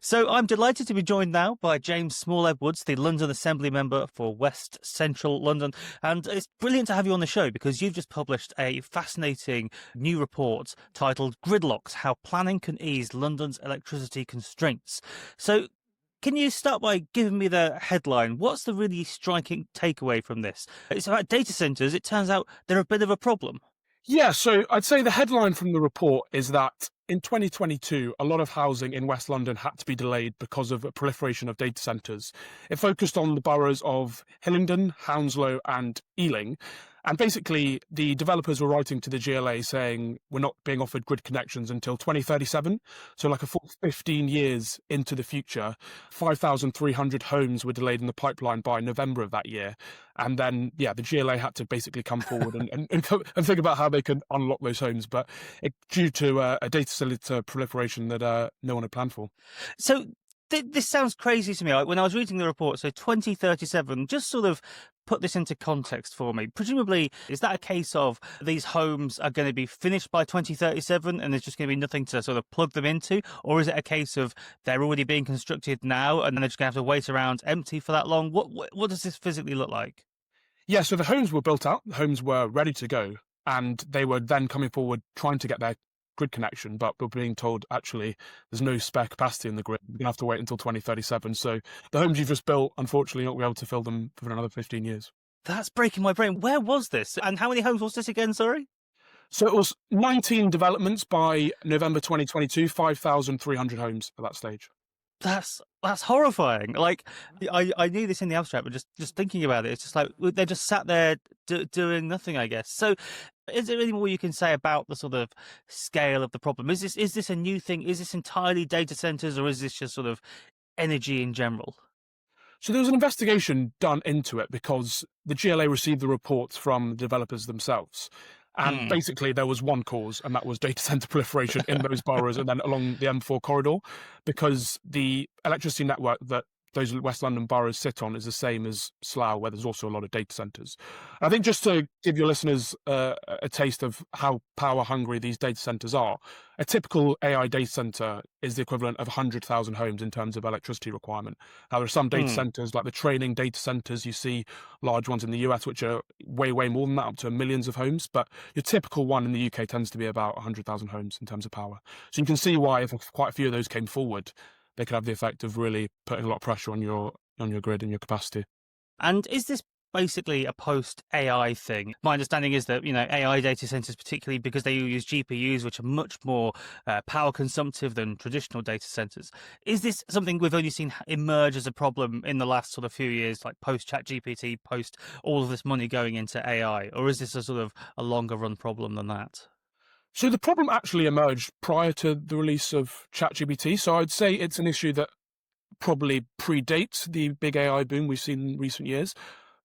So I'm delighted to be joined now by James Small-Edwards, the London Assembly member for West Central London. And it's brilliant to have you on the show because you've just published a fascinating new report titled Gridlocked: How Planning Can Ease London's Electricity Constraints. So can you start by giving me the headline? What's the really striking takeaway from this? It's about data centres. It turns out they're a bit of a problem. Yeah, so I'd say the headline from the report is that in 2022, a lot of housing in West London had to be delayed because of a proliferation of data centres. It focused on the boroughs of Hillingdon, Hounslow, and Ealing. And basically, the developers were writing to the GLA saying we're not being offered grid connections until 2037. So, like a full 15 years into the future, 5,300 homes were delayed in the pipeline by November of that year. And then, yeah, the GLA had to basically come forward and think about how they could unlock those homes. But due to a data center proliferation that no one had planned for. So this sounds crazy to me. Like when I was reading the report, so 2037, just sort of put this into context for me. Presumably, is that a case of these homes are going to be finished by 2037 and there's just going to be nothing to sort of plug them into? Or is it a case of they're already being constructed now and then they're just going to have to wait around empty for that long? What does this physically look like? Yeah, so the homes were built out, the homes were ready to go, and they were then coming forward trying to get their grid connection, but we're being told actually there's no spare capacity in the grid. We're going to have to wait until 2037. So the homes you've just built, unfortunately, not be able to fill them for another 15 years. That's breaking my brain. Where was this? And how many homes was this again? Sorry? So it was 19 developments by November 2022, 5,300 homes at that stage. That's horrifying. Like I knew this in the abstract, but just thinking about it, it's just like they're just sat there doing nothing, I guess. So, is there any more you can say about the sort of scale of the problem? Is this a new thing? Is this entirely data centers, or is this just sort of energy in general? So there was an investigation done into it because the GLA received the reports from the developers themselves. And Hmm. basically, there was one cause, and that was data center proliferation in those boroughs and then along the M4 corridor, because the electricity network that those West London boroughs sit on is the same as Slough, where there's also a lot of data centers. I think just to give your listeners a taste of how power hungry these data centers are, a typical AI data center is the equivalent of 100,000 homes in terms of electricity requirement. Now, there are some data Hmm. centers, like the training data centers, you see large ones in the US, which are way, way more than that, up to millions of homes. But your typical one in the UK tends to be about 100,000 homes in terms of power. So you can see why, if quite a few of those came forward, they could have the effect of really putting a lot of pressure on your grid and your capacity. And is this basically a post AI thing? My understanding is that, AI data centers, particularly because they use GPUs, which are much more power consumptive than traditional data centers. Is this something we've only seen emerge as a problem in the last sort of few years, like post ChatGPT, post all of this money going into AI? Or is this a sort of a longer run problem than that? So the problem actually emerged prior to the release of ChatGPT. So I'd say it's an issue that probably predates the big AI boom we've seen in recent years.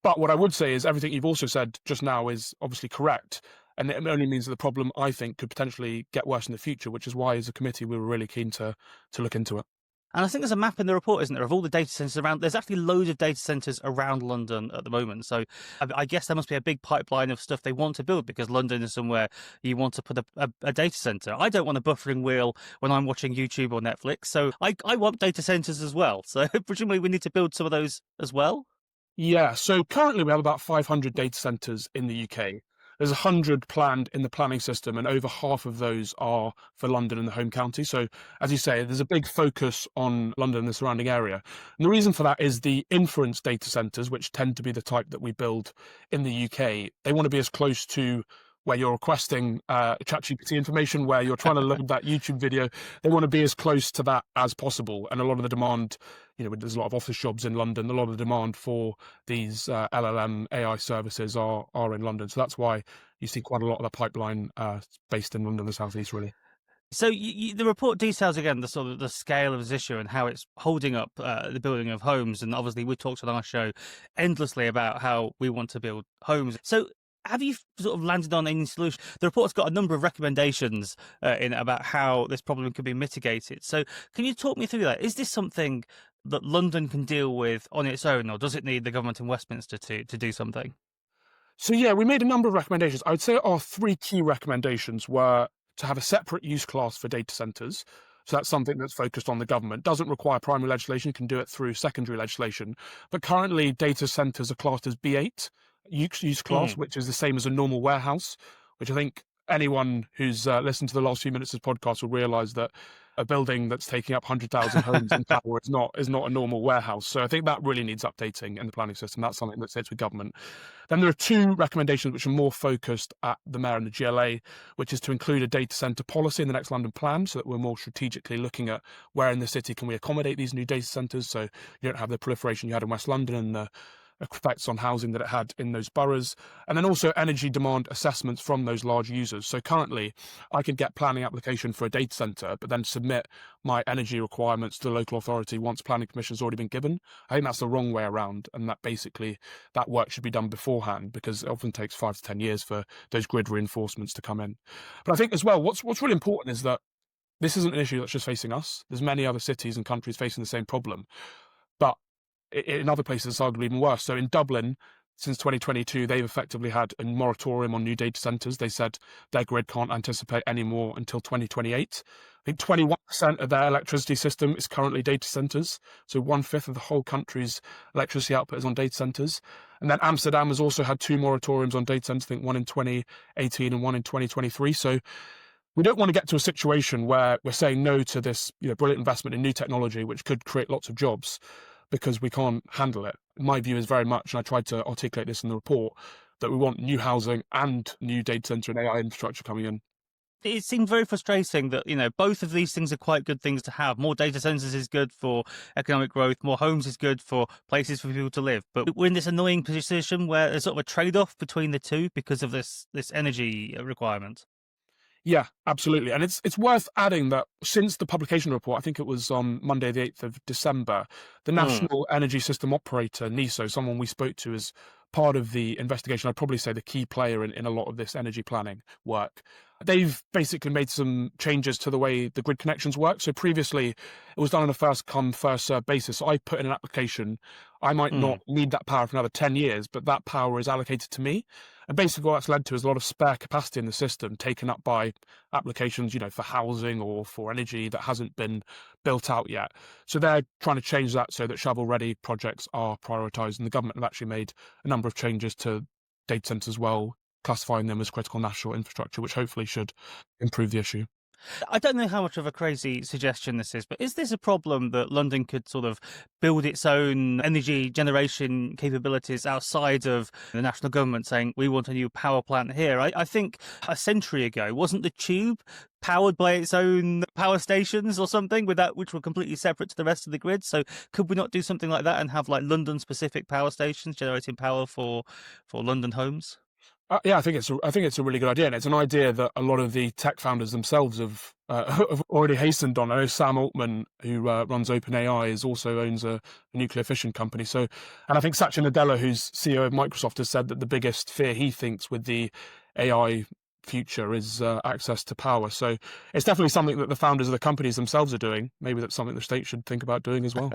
But what I would say is everything you've also said just now is obviously correct. And it only means that the problem, I think, could potentially get worse in the future, which is why, as a committee, we were really keen to look into it. And I think there's a map in the report, isn't there, of all the data centers around. There's actually loads of data centers around London at the moment. So I guess there must be a big pipeline of stuff they want to build because London is somewhere you want to put a data center. I don't want a buffering wheel when I'm watching YouTube or Netflix. So I want data centers as well. So presumably we need to build some of those as well. Yeah, so currently we have about 500 data centers in the UK. There's 100 planned in the planning system, and over half of those are for London and the home county. So, as you say, there's a big focus on London and the surrounding area. And the reason for that is the inference data centers, which tend to be the type that we build in the UK. They want to be as close to where you're requesting ChatGPT information, where you're trying to load that YouTube video. They want to be as close to that as possible. And a lot of the demand, there's a lot of office jobs in London. A lot of the demand for these LLM AI services are in London. So that's why you see quite a lot of the pipeline based in London, the southeast, really. So the report details again the sort of the scale of this issue and how it's holding up the building of homes. And obviously, we talked on our show endlessly about how we want to build homes. So have you sort of landed on any solution? The report's got a number of recommendations in it about how this problem could be mitigated. So can you talk me through that? Is this something that London can deal with on its own, or does it need the government in Westminster to do something? So yeah, we made a number of recommendations. I would say our three key recommendations were to have a separate use class for data centers. So that's something that's focused on the government. Doesn't require primary legislation, you can do it through secondary legislation. But currently, data centers are classed as B8 use class, Mm. which is the same as a normal warehouse, which I think anyone who's listened to the last few minutes of this podcast will realize that a building that's taking up 100,000 homes in power is not a normal warehouse. So I think that really needs updating in the planning system. That's something that sits with government. Then there are two recommendations which are more focused at the mayor and the GLA, which is to include a data centre policy in the next London plan, so that we're more strategically looking at where in the city can we accommodate these new data centres, so you don't have the proliferation you had in West London and the effects on housing that it had in those boroughs, and then also energy demand assessments from those large users. So currently, I could get planning application for a data centre, but then submit my energy requirements to the local authority once planning permission has already been given. I think that's the wrong way around, and that basically that work should be done beforehand, because it often takes 5 to 10 years for those grid reinforcements to come in. But I think as well, what's really important is that this isn't an issue that's just facing us. There's many other cities and countries facing the same problem, but in other places, it's arguably even worse. So in Dublin, since 2022, they've effectively had a moratorium on new data centres. They said their grid can't anticipate any more until 2028. I think 21% of their electricity system is currently data centres. So 1/5 of the whole country's electricity output is on data centres. And then Amsterdam has also had two moratoriums on data centres, I think one in 2018 and one in 2023. So we don't want to get to a situation where we're saying no to this, brilliant investment in new technology, which could create lots of jobs, because we can't handle it. My view is very much, and I tried to articulate this in the report, that we want new housing and new data center and AI infrastructure coming in. It seems very frustrating that, both of these things are quite good things to have. More data centers is good for economic growth, more homes is good for places for people to live. But we're in this annoying position where there's sort of a trade-off between the two because of this energy requirement. Yeah, absolutely. And it's worth adding that since the publication report, I think it was on Monday, the 8th of December, the National Energy System Operator, NESO, someone we spoke to as part of the investigation, I'd probably say the key player in a lot of this energy planning work. They've basically made some changes to the way the grid connections work. So previously, it was done on a first come, first served basis. So I put in an application. I might not need that power for another 10 years, but that power is allocated to me. And basically what that's led to is a lot of spare capacity in the system taken up by applications, for housing or for energy that hasn't been built out yet. So they're trying to change that so that shovel-ready projects are prioritised. And the government have actually made a number of changes to data centres as well, classifying them as critical national infrastructure, which hopefully should improve the issue. I don't know how much of a crazy suggestion this is, but is this a problem that London could sort of build its own energy generation capabilities outside of the national government saying, we want a new power plant here? I think a century ago, wasn't the Tube powered by its own power stations or something which were completely separate to the rest of the grid? So could we not do something like that and have like London specific power stations generating power for London homes? Yeah, I think it's a really good idea, and it's an idea that a lot of the tech founders themselves have have already hastened on. I know Sam Altman, who runs OpenAI, also owns a nuclear fission company. So, and I think Satya Nadella, who's CEO of Microsoft, has said that the biggest fear he thinks with the AI future is access to power. So it's definitely something that the founders of the companies themselves are doing. Maybe that's something the state should think about doing as well.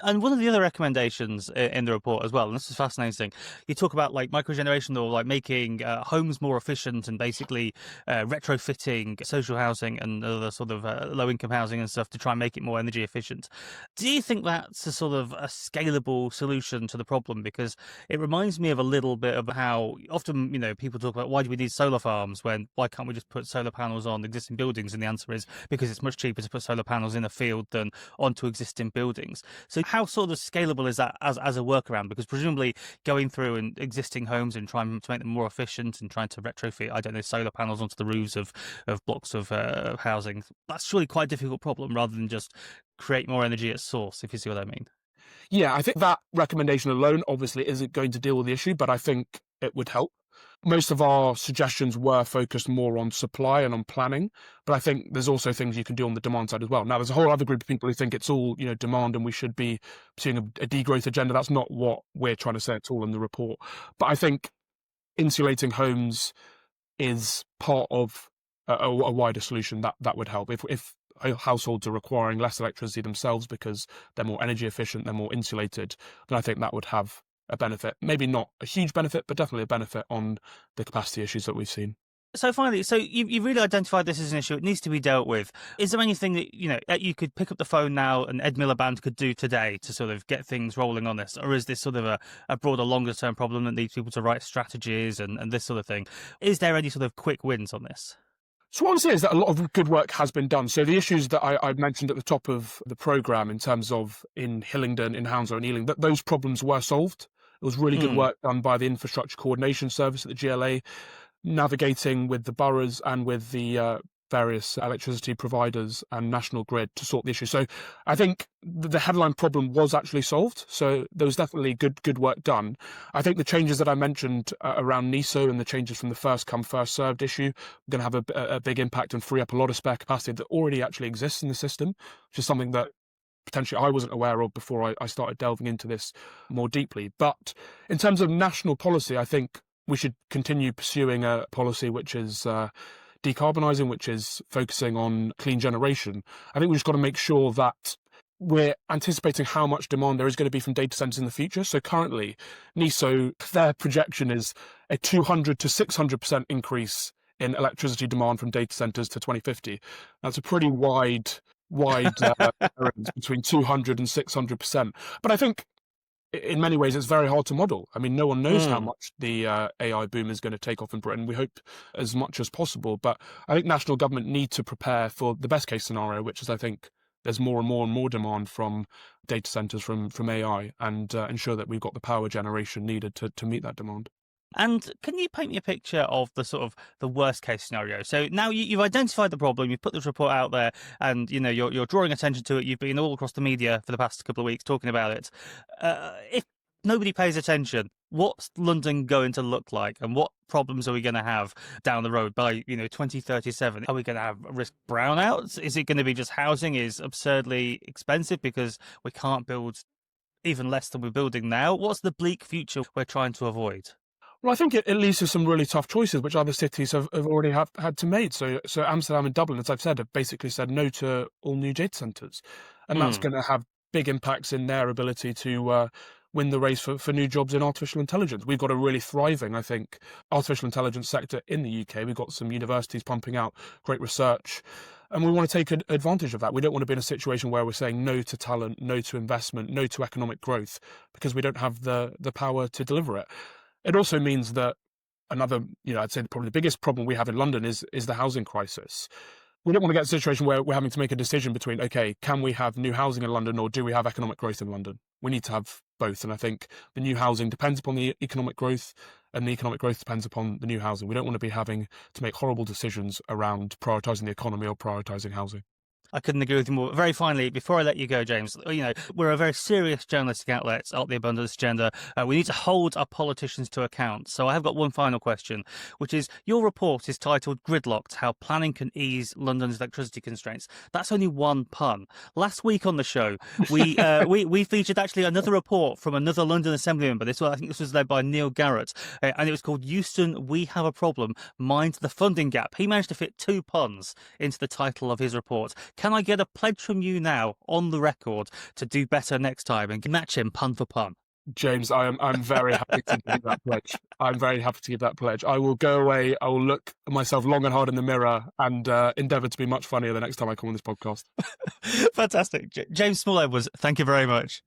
And one of the other recommendations in the report as well, and this is fascinating, you talk about like microgeneration or like making homes more efficient and basically retrofitting social housing and other sort of low income housing and stuff to try and make it more energy efficient. Do you think that's a sort of a scalable solution to the problem? Because it reminds me of a little bit of how often, people talk about why do we need solar farms when why can't we just put solar panels on existing buildings? And the answer is because it's much cheaper to put solar panels in a field than onto existing buildings. So how sort of scalable is that as a workaround? Because presumably going through and existing homes and trying to make them more efficient and trying to retrofit, I don't know, solar panels onto the roofs of blocks of housing, that's surely quite a difficult problem rather than just create more energy at source, if you see what I mean. Yeah, I think that recommendation alone obviously isn't going to deal with the issue, but I think it would help. Most of our suggestions were focused more on supply and on planning, but I think there's also things you can do on the demand side as well. Now, there's a whole other group of people who think it's all, demand and we should be pursuing a degrowth agenda. That's not what we're trying to say at all in the report. But I think insulating homes is part of a wider solution that would help. If households are requiring less electricity themselves because they're more energy efficient, they're more insulated, then I think that would have a benefit. Maybe not a huge benefit, but definitely a benefit on the capacity issues that we've seen. So finally, so you really identified this as an issue. It needs to be dealt with. Is there anything that, you could pick up the phone now and Ed Miliband could do today to sort of get things rolling on this? Or is this sort of a broader, longer term problem that needs people to write strategies and this sort of thing? Is there any sort of quick wins on this? So what I would say is that a lot of good work has been done. So the issues that I mentioned at the top of the programme in terms of in Hillingdon, in Hounslow and Ealing, that those problems were solved. It was really good work done by the Infrastructure Coordination Service at the GLA, navigating with the boroughs and with the various electricity providers and National Grid to sort the issue. So I think the headline problem was actually solved. So there was definitely good work done. I think the changes that I mentioned around NESO and the changes from the first come, first served issue are going to have a big impact and free up a lot of spare capacity that already actually exists in the system, which is something that potentially I wasn't aware of before I started delving into this more deeply. But in terms of national policy, I think we should continue pursuing a policy which is decarbonising, which is focusing on clean generation. I think we've just got to make sure that we're anticipating how much demand there is going to be from data centres in the future. So currently, NESO, their projection is a 200 to 600% increase in electricity demand from data centres to 2050. That's a pretty wide variance between 200 and 600%. But I think in many ways, it's very hard to model. I mean, no one knows how much the AI boom is going to take off in Britain. We hope as much as possible. But I think national government need to prepare for the best case scenario, which is, I think, there's more and more demand from data centres from AI and ensure that we've got the power generation needed to meet that demand. And can you paint me a picture of the sort of the worst case scenario? So now you've identified the problem, you've put this report out there, and you're drawing attention to it. You've been all across the media for the past couple of weeks talking about it. If nobody pays attention, what's London going to look like, and what problems are we going to have down the road by 2037? Are we going to have risk brownouts? Is it going to be just housing is absurdly expensive because we can't build even less than we're building now? What's the bleak future we're trying to avoid? Well, I think it leads to some really tough choices, which other cities have already had to make. So Amsterdam and Dublin, as I've said, have basically said no to all new data centres. And that's going to have big impacts in their ability to win the race for new jobs in artificial intelligence. We've got a really thriving, I think, artificial intelligence sector in the UK. We've got some universities pumping out great research. And we want to take advantage of that. We don't want to be in a situation where we're saying no to talent, no to investment, no to economic growth, because we don't have the power to deliver it. It also means that another, I'd say probably the biggest problem we have in London is the housing crisis. We don't want to get a situation where we're having to make a decision between, okay, can we have new housing in London or do we have economic growth in London? We need to have both. And I think the new housing depends upon the economic growth and the economic growth depends upon the new housing. We don't want to be having to make horrible decisions around prioritising the economy or prioritising housing. I couldn't agree with you more. Very finally, before I let you go, James, we're a very serious journalistic outlet at The Abundance Agenda. We need to hold our politicians to account. So I have got one final question, which is your report is titled Gridlocked, How Planning Can Ease London's Electricity Constraints. That's only one pun. Last week on the show, we featured actually another report from another London Assembly member. I think this was led by Neil Garrett, and it was called Euston, We Have a Problem, Mind the Funding Gap. He managed to fit two puns into the title of his report. Can I get a pledge from you now, on the record, to do better next time and match him pun for pun? James, I'm very happy to give that pledge. I'm very happy to give that pledge. I will go away. I will look at myself long and hard in the mirror and endeavour to be much funnier the next time I come on this podcast. Fantastic. James Small-Edwards, thank you very much.